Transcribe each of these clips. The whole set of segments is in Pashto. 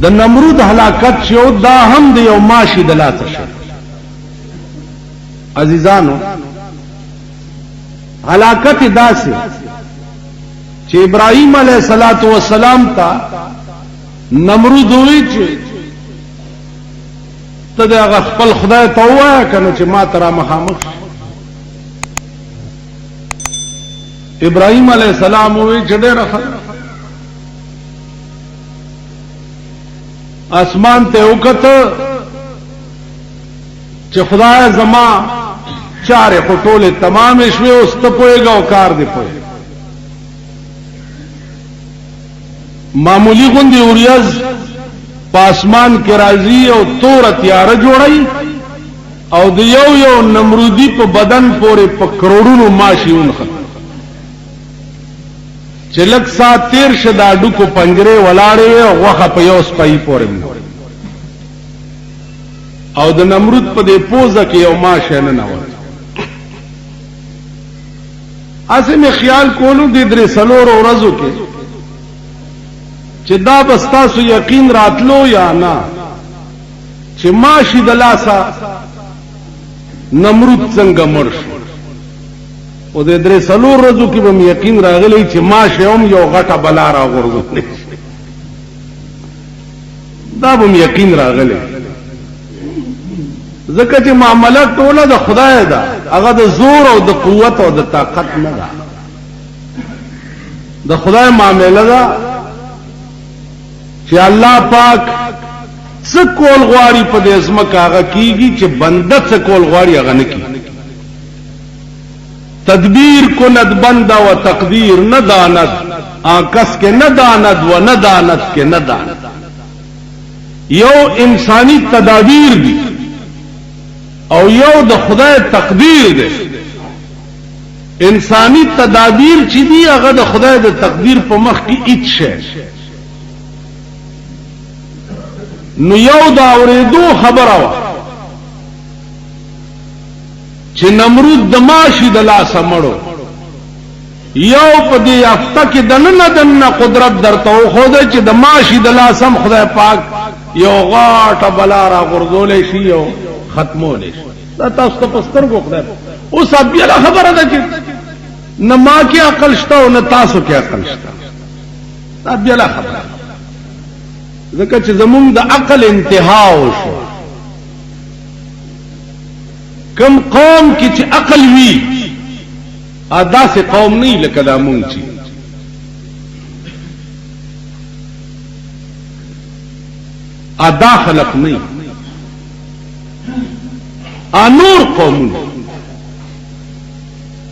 د نمرود هلاکت شو دا هم د یو ماشي د لاسه شو عزیزانو هلاکت داسې چې ابراهیم علیه السلام ته نمرود وی چې ته د هغه خپل خدای ته ووایه کنه چې ما ته را مخامخ ابراهیم علیه السلام وی چې ډېره اسمان ته وکته چې خدای زما چارې خټولې تمام شوي اوس ته پوهېږه او کار دې پوهېږه معمولی غوندې وریځ په اسمان کې راځي او توره تیاره جوړوي او د یو یو نمرودي په بدن پورې په کروڑونو ماشي ونښتل چې لږ ساعت تیر شه د هډوکو پنجرې ولاړې وې او غوښه په یو سپۍ پورې او د نمرود په دې پوزه کې یو ماشه ننوت اسې مې خیال کولو دې درې څلورو ورځو کې چې دا به ستاسو یقین راتلو یا نه چې ماشي د لاسه نمرود څنګه مړ شو او د درې څلور ورځو کې به مې یقین راغلی چې ماشه هم یو غټه بلا راغورځولی دا به مې یقین راغلی ځکه چې معامله ټوله د خدای ده هغه د زور او د قوت او د طاقت نه ده د خدای معامله ده چې الله پاک څه کول غواړي په دې ځمکه هغه کیږي چې بنده څه کول غواړي هغه نه کیږي تدبیر کند بنده و تقدیر نہ داند آکس کے نہ داند و نہ داند کے نہ داند یو انسانی تدابیر دی او یو د خدای تقدیر دی انسانی تدابیر چې دی هغه د خدای د تقدیر په مخ کې هیڅ شی نو یو دا اورېدو خبره وه چې نمرود د ماشي د لاسه مړو یو په دې یافته کې دننه قدرت درته وښوده چې د ماشي د لاسه هم خدای پاک یو غاټه بلا را غورځولی شي او ختمولی شي دا تاسو ته په سترګو خدای اوس بیا خبره ده چې نه ما کې عقل شته او نه تاسو کې عقل شته دا بیا خبره ځکه چې زمونږ د عقل انتها وشو کم قوم کی چې عقل وی ادا سے قوم نہیں لکه دا مونږ چې ادا خلق نہیں انور قوم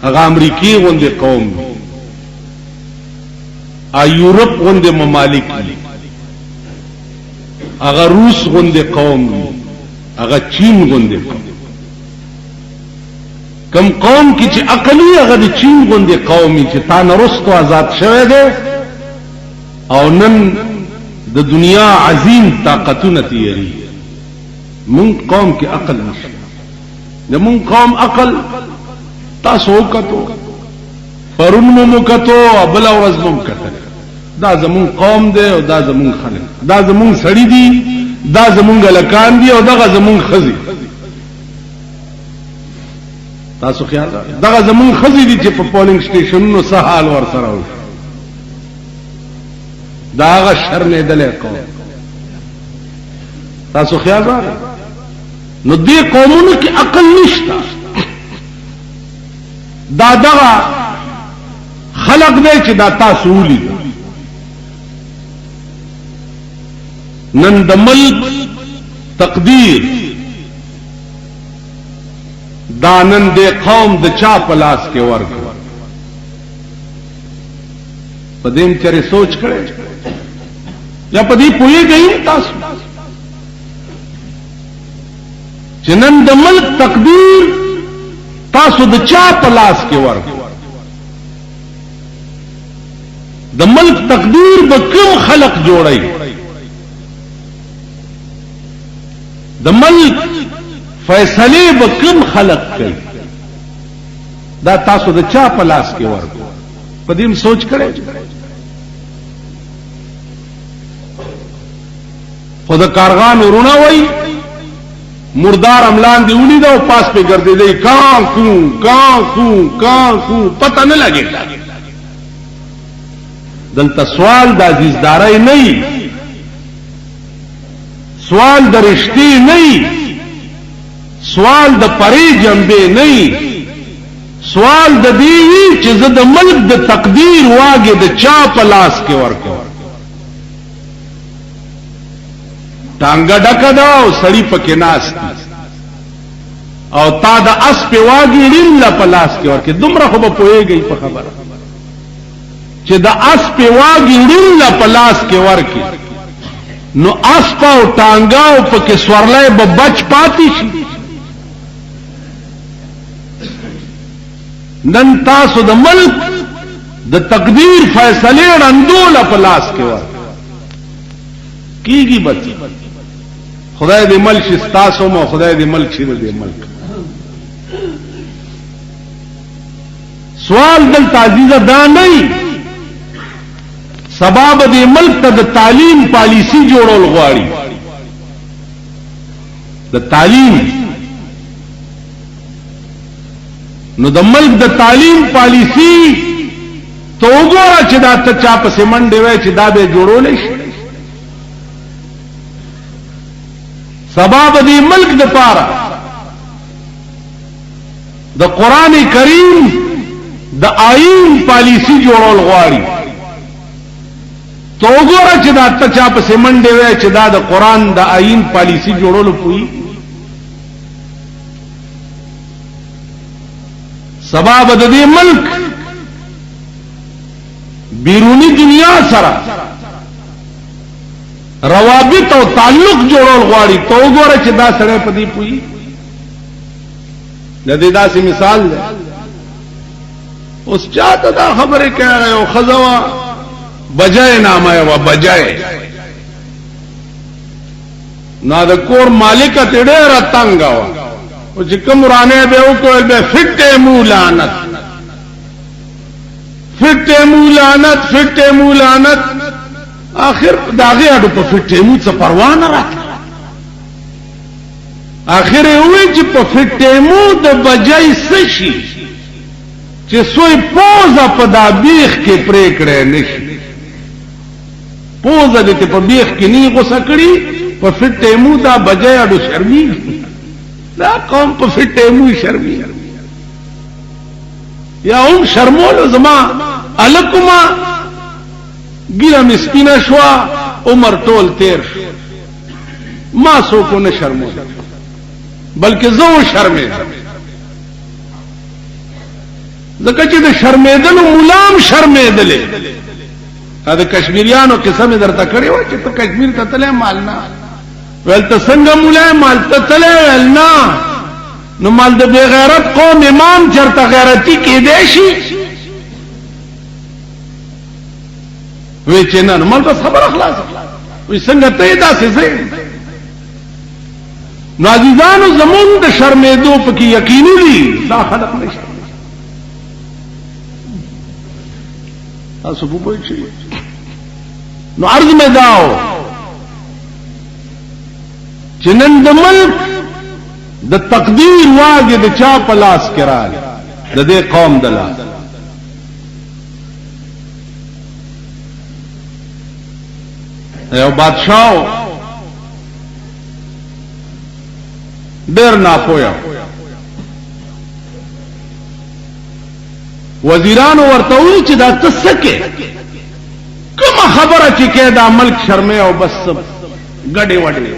هغه امریکای غوندې قوم یورپ غوندې ممالک هغه روس غوندې قوم هغه چین غوندې قوم کم قوم کی چې عقلی هغه د چین غوندې قومي چې تا نرستو آزاد شوه دی او نن د دنیا عظیم طاقتونه تیری مون قوم کې عقل نشته د مون قوم عقل تاسو وکړو پرون مو وکړو بل ورځ مو وکړو دا زمون قوم دی او دا زمون خلک دا زمون سړی دی دا زمون لکان دی او دا زمون خزي تاسو خیال دغه زمون خزي دي چې په پولینګ سټیشنونو سه حال ور سره و داغه شرمې دلې کو تاسو خیال راغی نو دې قومونو کې عقل نشته دا دغه خلق دی چې دا تاسو ولید نن د ملک تقدیر دانن دے قوم د چا پلاس کې ورکو پدیم چرې سوچ کړي یا پدې پوي گئی تاسو چنن د ملک تقدیر تاسو د چا پلاس کې ورکو د ملک تقدیر به کوم خلق جوړي د ملک فیصله به کوم خلق کوي دا تاسو د چا په لاس کې ورکو پدیم سوچ کړئ خود کارغان ورونه وای مردار املان دی ونی دا او پاس پہ گردے دے کان کو پتہ نہ لگے دلتا سوال دا عزیزدارای نہیں سوال دا رشتی نہیں سوال دا پری جنبے نہیں سوال د دیوی چې زه د ملک د تقدیر واګه د چا پلاس کې ورکو ټانګه ډکه دا او سړی پکې ناس او تا د اس په واګه ډیل پلاس کې ورکه دومره خو به پوهیږي په خبره چې د اس په واګه ډیل پلاس کې ورکه نو اس په ټانګه او پکې سورلای به بچ پاتې شي نن تاسو د ملک د تقدیر فیصله رندول پلاس کې ور کیږي بچي خدای دې ملک استاسو مو خدای دې ملک شي دې ملک سوال دل تعزیز دا نه سبب دې ملک ته د تعلیم پالیسی جوړول غواړي د تعلیم نو د ملک د تعلیم پالیسی تو وګوره چې دا ته چا په سیمنډې وای چې دا به جوړول شي سبب دې ملک د پاره د قران کریم د آئین پالیسی جوړول غواړي تو وګوره چې دا ته چا په سیمنډې وای چې دا د قران د آئین پالیسی جوړول پوي سبب د دې ملک بیرونی دنیا سره روابط او تعلق جوړول غواړي تو وګوره چې دا سره پدې پوي د دې داسې مثال ده اوس چاته دا خبره کوي او خزوا بجای نامه او بجای نا د کور مالک ته ډېر تنګ و او چې کوم رانه به وکول به فټه مولانت اخر داغه اډو په فټه مو څه پروا نه راځي اخر وی چې په فټه مو د بجای سشي چې سوی پوزا په دا بیخ کې پرې کړې نشي پوزا دې په بیخ کې نه غوسه کړی په فټه مو دا بجای اډو شرمي دا قوم په فټه مو شرمي یا هم شرمولو زما الکما ګیره مسکینه شوا عمر ټول تیر ما سو کو نه شرمول بلکې زه شرمې ځکه چې د شرمېدلو مولام شرمېدلې دا کشمیریانو قسم درته کړی و چې ته کشمیر ته تلې مال نه ول ته څنګه مولای مال ته تلې ول نه نو مال د بے غیرت قوم امام چرته غیرتی کې دی شي وی چې نه مال بس خبر اخلاص وی څنګه ته دا څه نو عزیزانو زمون د شرمېدو پکې یقیني دي دا خلق نشي تاسو په پوه شئ نو عرض مې داو چې نن د ملک د تقدیر واګه د چا پلاس کرال د دې قوم دلا یو بادشاہ ډېر ناپوهه وزیرانو ورته وی چې دا تسکه کومه خبره چې کې دا ملک شرمه او بس غډې وډې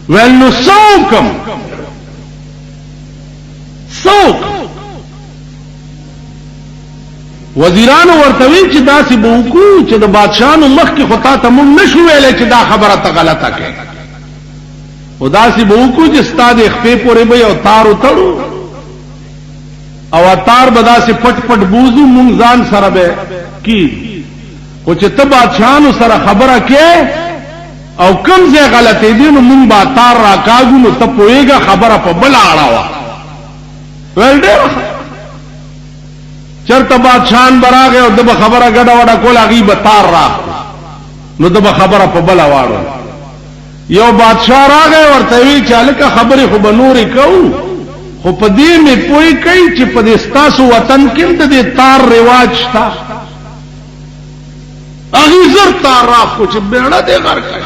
ول نو سوکم سوک وزیرانو ورته وی چې داسې بوکو چې د بادشاہانو مخ کې خطا ته مونږ نشو ویلې چې دا خبره ته غلطه کوي او داسې بوکو چې ستاد خپې پورې به او تار وتړو او تار بدا سے پټ پټ بوزو مونږ ځان سره به کی او چې ته بادشاہانو سره خبره کې او کوم ځای غلطې دي نو مونږ با تار راکاږو نو ته پوېږه خبره په بل اړه ول ډېر چرته بادشاہان براغه او دغه خبره ګډه وډه کول هغه به تار را نو دغه خبره په بل واړو یو بادشاہ راغی ورته وی چې هلکه خبرې خو به نورې کوو خو په دې مې پوه کوي چې په دې ستاسو وطن کې د دې تار رواج شته هغې زر تار راخو چې بیړه دې غرقه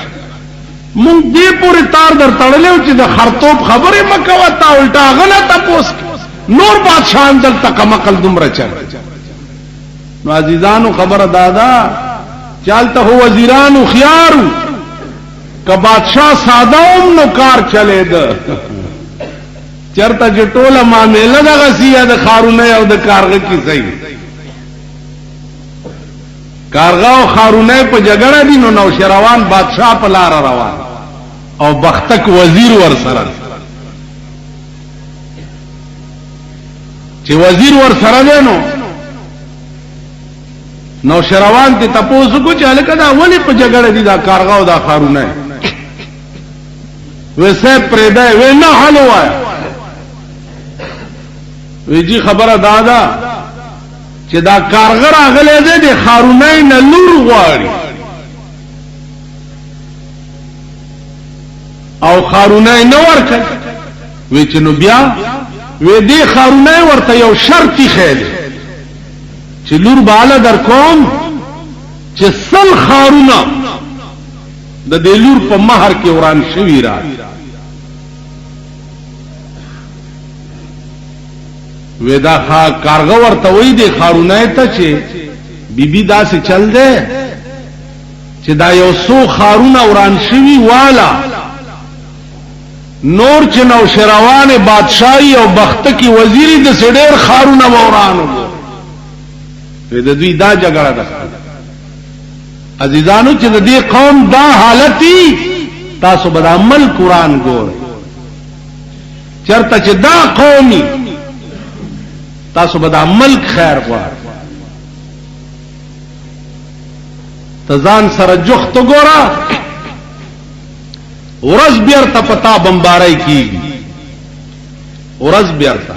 مونږ دې پورې تار در تړلی و چې د خرطوب خبرې مه کوه تا الټا هغه نه تپوس نور بادشاهان دلته کمقل دومره چل نو عزیزانو خبره دادا چې هلته خو وزیرانو خیارو که بادشاہ ساده هم نو کار چلېده چرته چې ټوله معامله دغسې یا د ښارونه او د کارغه کیسه کارغه او خارونه په جګړه دي نو نوشیروان بادشاہ په لار روان او بختک وزیر ور سره چې وزیر ور سره دی نو نوشیروان ته تاسو کو چې هلکه دا ولې په جګړه دي دا کارغه او دا خارونه ویسے پریدا وی نه حل وای وی جی خبره دادا چې دا کارغه راغلی دی د خارونه نه لور غواړي او خارونه نه ورکړي وی چې نو بیا وی دې خارونه ورته یو شرط خېل چې لور بالا در کوم چې سل خارونه د دې لور په مہر کې وران شوی را ودا کارغه ورته وای دی خارونه ته چې بیبي داسې چل دی چې دا یو سو خارونه وران شوی والا نور چې نو شروان بادشاہي او بخت کی وزیری د سډیر خارونه ورانو د دوی دا جګړه ده عزیزانو چې د دې قوم دا حالتي تاسو به عمل قران ګور چرته چې دا قومي تاسو به عمل خیر غواړئ تزان سره جخت ګورا ورځ بیرته پتا بمبارای کیږي ورځ بیرته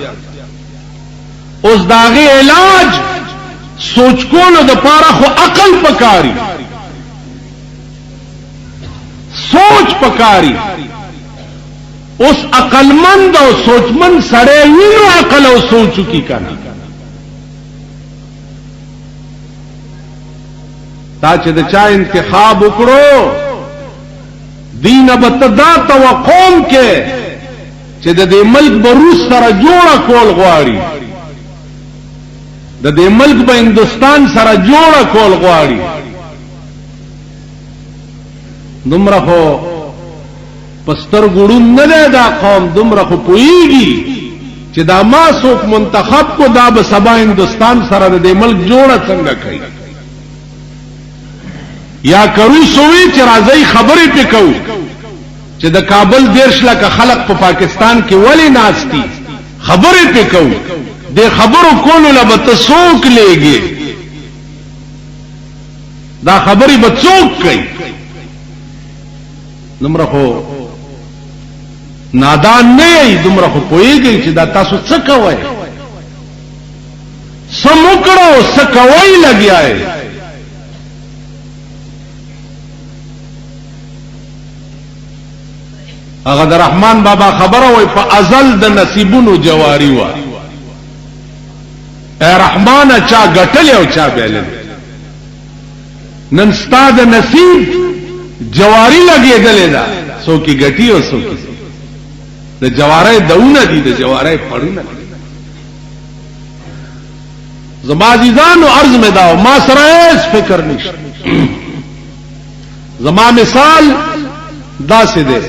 اوس داغه علاج سوچ کولو د پاره خو عقل پکاري سوچ پکاري اوس عقلمند او سوچمن سړی وینو عقل او سوچو کی کنه تا چې د چا انتخاب وکړو دین بتدا توقوم کې چې د دې ملک بروس سره جوړه کول غواړي د دې ملک به هندستان سره جوړه کول غواړي دومره خو پستر ګړون نه دی دا قوم دومره خو پوهیږي چې دا ما څوک منتخب کو دا به سبا هندستان سره د دې ملک جوړه څنګه کوي یا کرو سوی چې راځي خبرې پکاو چې د کابل 10 لک خلق په پاکستان کې ولی ناشتي خبرې پکاو د خبرو کولو لا به تسوک لګي دا خبرې به څوک کوي دومره خو نادان نه دومره خو پوهیږي چې دا تاسو څه کوئ سموکړو څه کوي لګیاي هغه د رحمان بابا خبره وای په ازل د نصیبونو جواری وا اے رحمان چا غټل او چا بیل نن ستاد نصیب جواری لګیدلې دا سو کی غټي او سو کی د جواره دونه دي د جواره پړونه زما عزیزانو عرض میں داو ما سره اس فکر نشته زما مثال دا سه ده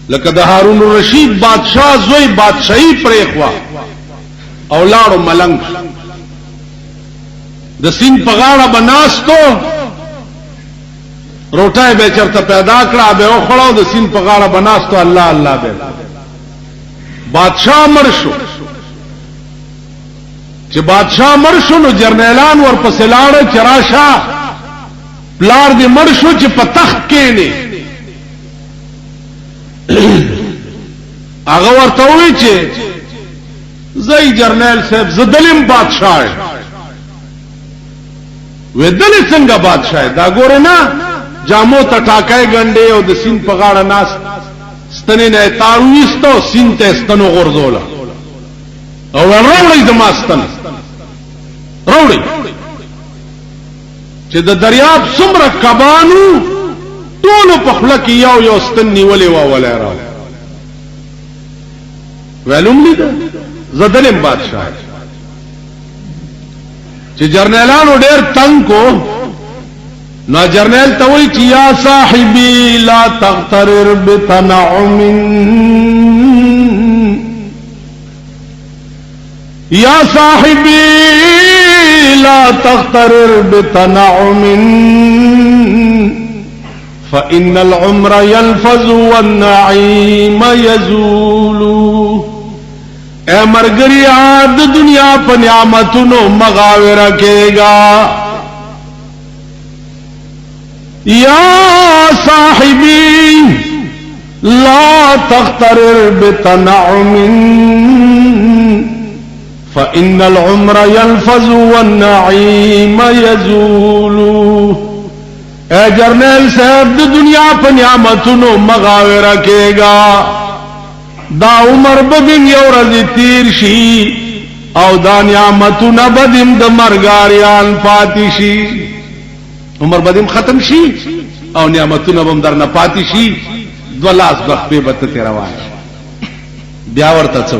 لکه د هارون الرشید بادشاہ زوی بادشاہی پرېخوا اولاد ملنګ د سین په غاړه بناستو روټای به چرته پیدا کړه به وخړو د سین په غاړه بناستو الله الله به بادشاہ مرشو چې بادشاہ مرشو نو جرنیلان ورپسې لاړ چراشه پلار دې مرشو چې په تخت کې نه هغه ورته وی چې زئی جرنیل صاحب زدلم بادشاہ وې دلې څنګه بادشاہ دا ګوره نه جامو ته ټاکای ګنډې او د سین په غاړه ناس ستنې نه تاويستو سین ته ستنو غرزوله او وروړي د ماستن وروړي چې د دریاب څومره کبانو ټول په خپل کې یو ستن نیولې و ولا را ویلوم لید زدلم بادشاہ چې جرنیلانو ډېر تنگ کو نو جرنیل ته وی چې یا صاحبي لا تغترر بتنعم یا صاحبي لا تغترر بتنعم فإن العمر يلفظ والنعيم يزول اے مرګریا د دنیا په نعمتونو مغاوره کېگا یا صاحبی لا تغترر بتنعم فإن العمر يلفظ والنعيم يزول اے جرنیل صاحب د دنیا په نعمتونو مغاوره کېگا دا عمر بدیم یو ورځ تیر شي او دا نعمتونه بدیم د مرګاریان پاتې شي عمر بدیم ختم شي او نعمتونه بم درنه پاتې شي دلاس وخت به بت ته روان بیا ورته څو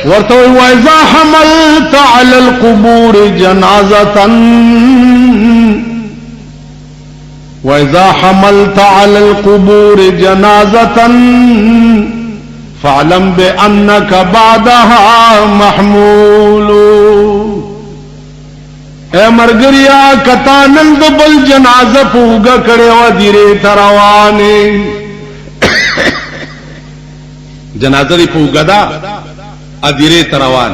ورته وایذا حملت على القبور جنازه وإذا حملت على القبور جنازة فاعلم بأنك بعدها محمول اے مرګریا کتا نن د بل جنازه پوګه کړي و دیره تروانه جنازه دی پوګه دا ادیره تروان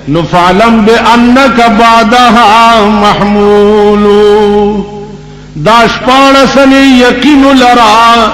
نو فاعلم بأنك بعدها محمول دا شپانسنی یقین لرا